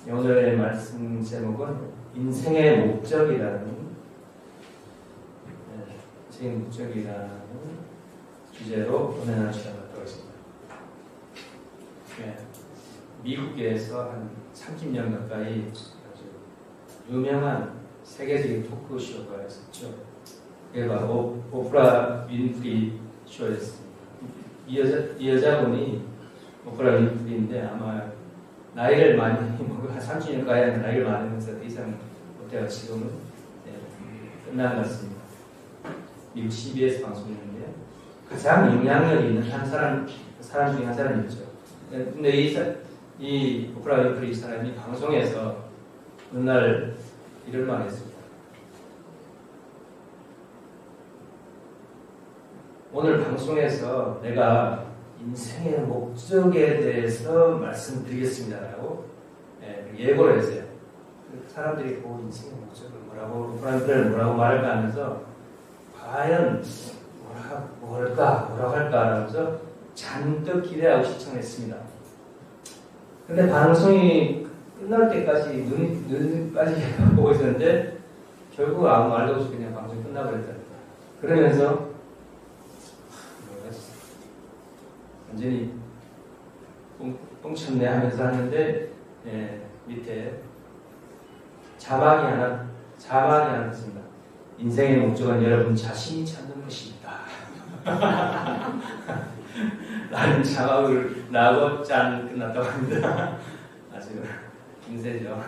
오늘의 말씀 제목은 인생의 목적이라는 주제로 은혜나누는 시간을 갖도록 하겠습니다. 미국에서 한 30년 가까이 아주 유명한 세계적인 토크쇼가 있었죠. 그게 바로 오프라 윈프리 쇼였습니다. 이 여자분이 오프라 윈프리인데 아마 나이를 많이 먹고 한 30년 가까이 나이를 많으면서 더 이상 못해가 지금은 끝난 것 같습니다. 미국 CBS 방송이었는데요. 가장 영향력 있는 한 사람 중에 한 사람이었죠. 근데 이 오프라 윈프리 사람이 방송에서 어느 날 이런 말을 했습니다. 오늘 방송에서 내가 인생의 목적에 대해서 말씀드리겠습니다라고 예고를 했어요. 사람들이 인생의 목적을 뭐라고 말할까 하면서 과연 뭐라고 할까 하면서 잔뜩 기대하고 시청했습니다. 근데 방송이 끝날 때까지 눈까지 보고 있었는데 결국 아무 말도 없이 그냥 방송이 끝나버렸답니다. 그러면서 완전히 뻥쳤네 하면서 하는데 밑에 자막이 하나 있습니다. 인생의 목적은 여러분 자신이 찾는 것입니다. 라는 자막을 나고 짠 끝났다고 합니다. 아주 인세죠.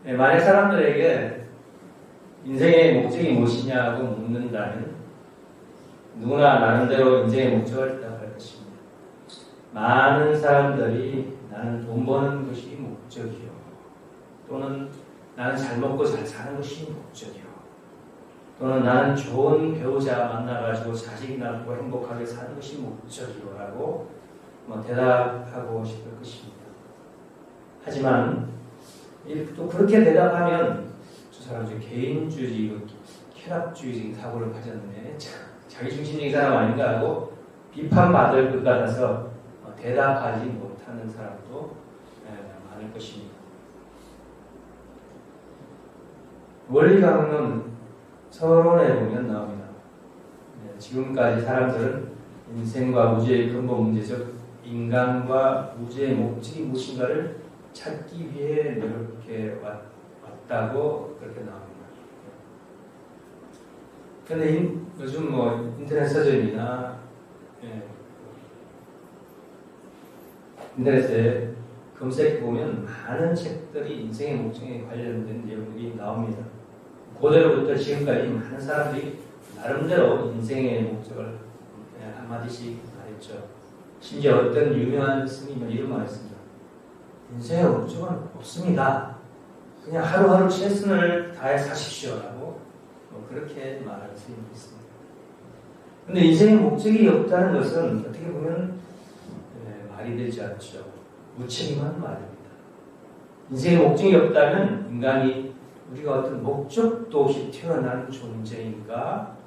만약 사람들에게 인생의 목적이 무엇이냐고 묻는다면 누구나 나름대로 인생의 목적을 대답할 것입니다. 많은 사람들이 나는 돈 버는 것이 목적이요. 또는 나는 잘 먹고 잘 사는 것이 목적이요. 또는 나는 좋은 배우자 만나가지고 자식 낳고 행복하게 사는 것이 목적이요. 라고 대답하고 싶을 것입니다. 하지만 또 그렇게 대답하면 저 사람 개인주의, 쾌락주의적인 사고를 가졌네. 자기중심적인 사람 아닌가 하고 비판받을 것 같아서 대답하지 못하는 사람도 많을 것입니다. 원리강론 서론에 보면 나옵니다. 지금까지 사람들은 인생과 우주의 근본 문제적 인간과 우주의 목적이 무엇인가를 찾기 위해 이렇게 왔다고 그렇게 나옵니다. 근데 요즘 인터넷 서점이나 인터넷에 검색해보면 많은 책들이 인생의 목적에 관련된 내용들이 나옵니다. 고대로부터 지금까지 많은 사람들이 나름대로 인생의 목적을 한마디씩 말했죠. 심지어 어떤 유명한 스님은 이런 말을 했습니다. 인생의 목적은 없습니다. 그냥 하루하루 최선을 다해 사십시오라고 그렇게 말하는 스님이 있습니다. 그런데 인생의 목적이 없다는 것은 어떻게 보면 말이 되지 않죠. 무책임한 말입니다. 인생의 목적이 없다면 인간이 우리가 어떤 목적도 없이 태어난 존재인가?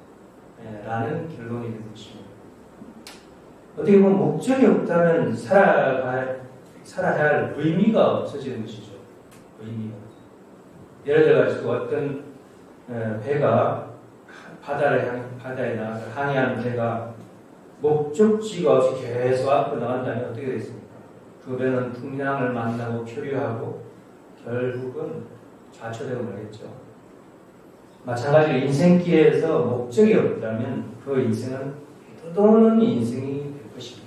라는 결론이 되는 것입니다. 어떻게 보면 목적이 없다면 살아야 할 의미가 없어지는 것이죠. 의미가. 예를 들어가지고 어떤 배가 바다에 나가서 항해하는 배가 목적지가 없이 계속 앞으로 나간다면 어떻게 되겠습니까? 그 배는 풍랑을 만나고 표류하고 결국은 좌초되고 말겠죠. 마찬가지로 인생길에서 목적이 없다면 그 인생은 떠도는 인생이 될 것입니다.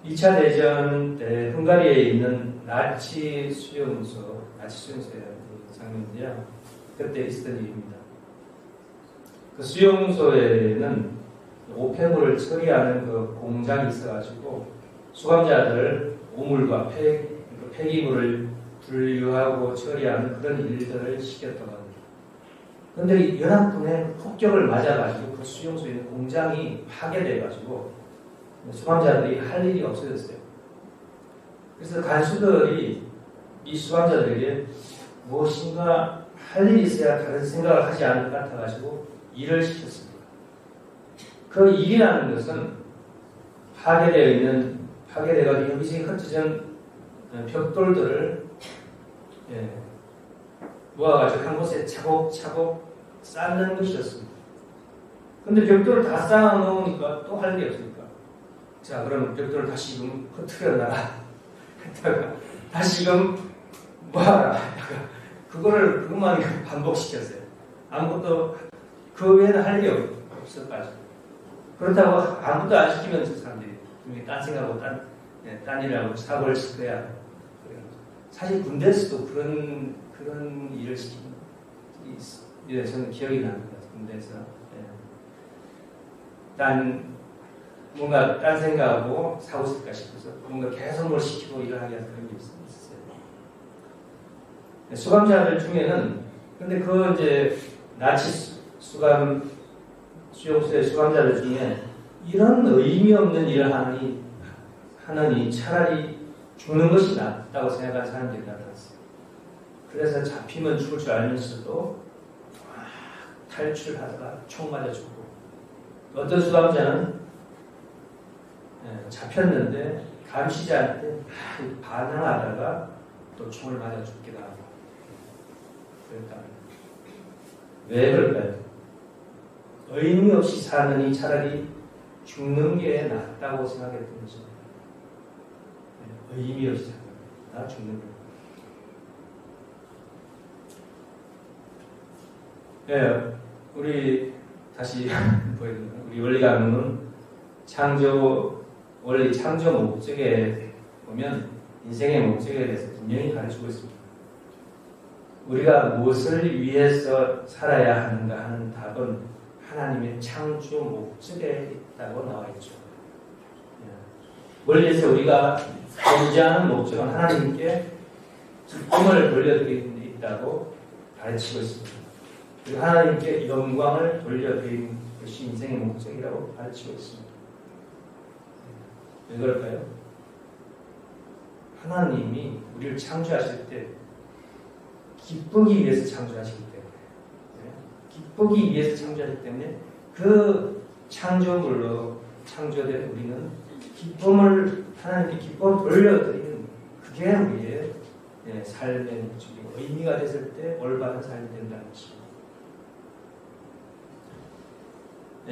2차 대전 때 헝가리에 있는 나치 수용소의 장면인데요. 그때 있었던 일입니다. 그 수용소에는 오폐물을 처리하는 그 공장이 있어가지고 수감자들 오물과 폐기물을 분류하고 처리하는 그런 일들을 시켰던 겁니다. 그런데 연합군의 폭격을 맞아가지고 그 수용소에 있는 공장이 파괴돼가지고 수감자들이 할 일이 없어졌어요. 그래서 간수들이 이 수감자들에게 무엇인가 할 일이 있어야 다른 생각을 하지 않을 것 같아가지고 일을 시켰습니다. 그 일이라는 것은 파괴되어 여기저기 흩어진 벽돌들을 모아가지고 한 곳에 차곡차곡 쌓는 것이었습니다. 근데 벽돌을 다 쌓아놓으니까 또 할 게 없으니까. 자, 그럼 벽돌을 다시금 흩트려놔라. 했다가 다시금 모아라. 했다가 그것만 반복시켰어요. 아무것도 그 외에는 할 게 없어가지고. 그렇다고 아무것도 안 시키면 저 사람들이 딴 생각하고 딴 일을 하고 사고를 칠 거야. 사실 군대에서도 그런 일을 시키는 일이 저는 기억이 납니다. 군대에서. 뭔가 딴 생각하고 사고 칠까 싶어서 뭔가 계속 뭘 시키고 일을 하게 하는 그런 게 있었어요. 수감자들 중에는 근데 이제 나치 수용소의 수감자들 중에 이런 의미 없는 일을 하느니 차라리 죽는 것이 낫다고 생각하는 사람들이 나타났어요. 그래서 잡히면 죽을 줄 알면서도 탈출하다가 총 맞아 죽고, 어떤 수감자는 잡혔는데 감시자한테 반항하다가 또 총을 맞아 죽기도 하고 그랬다. 왜 그럴까요? 의미 없이 사느니 차라리 죽는 게 낫다고 생각했던 거죠. 의미 없이 사는 게 죽는 거. 우리 다시 우리 원리강론은 원리 창조 목적에 보면 인생의 목적에 대해서 분명히 가르치고 있습니다. 우리가 무엇을 위해서 살아야 하는가 하는 답은 하나님의 창조 목적에 있다고 나와 있죠. 원리에서 우리가 존재하는 목적은 하나님께 기쁨을 돌려드리는 데 있다고 가르치고 있습니다. 그리고 하나님께 영광을 돌려드리는 것이 인생의 목적이라고 가르치고 있습니다. 왜 그럴까요? 하나님이 우리를 창조하실 때 기쁘기 위해서 창조하시기 때문에, 기쁘기 위해서 창조하기 때문에 그 창조물로 창조된 우리는 하나님께 기쁨을 돌려드리는, 그게 우리의 삶의 목적이고 의미가 됐을 때 올바른 삶이 된다는 것입니다.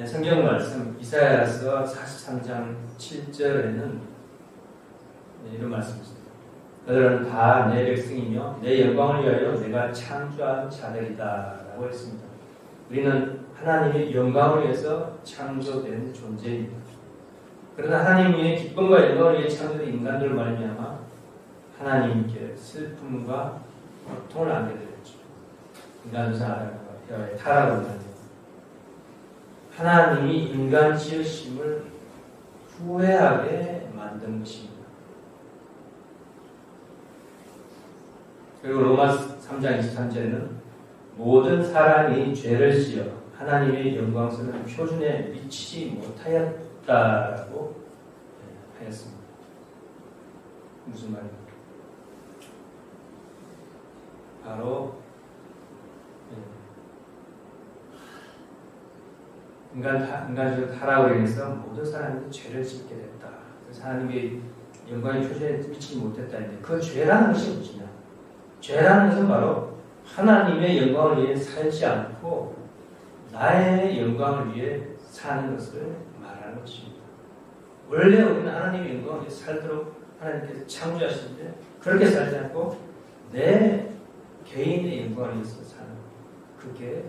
성경 말씀 이사야서 43장 7절에는 이런 말씀이 있습니다. 그들은 다 내 백성이며 내 영광을 위하여 내가 창조한 자들이다 라고 했습니다. 우리는 하나님의 영광을 위해서 창조된 존재입니다. 그러나 하나님의 기쁨과 영광을 위해 창조된 인간들 말미암아 하나님께 슬픔과 고통을 안게 되었죠. 인간조사 아담과 타락을 말합니다. 하나님이 인간 지으심을 후회하게 만든 것입니다. 그리고 로마 3장 23절에는 모든 사람이 죄를 지어 하나님의 영광스러운 표준에 미치지 못하였다라고 하였습니다. 무슨 말입니까? 바로 인간적 타락으로 인해서 모든 사람이 죄를 짓게 됐다. 그래서 하나님의 영광의 표준에 미치지 못했다는데, 그 죄라는 것이 무엇이냐? 죄라는 것은 바로 하나님의 영광을 위해 살지 않고 나의 영광을 위해 사는 것을 말하는 것입니다. 원래 우리는 하나님의 영광을 위해 살도록 하나님께서 창조하시는데, 그렇게 살지 않고 내 개인의 영광을 위해서 사는, 그게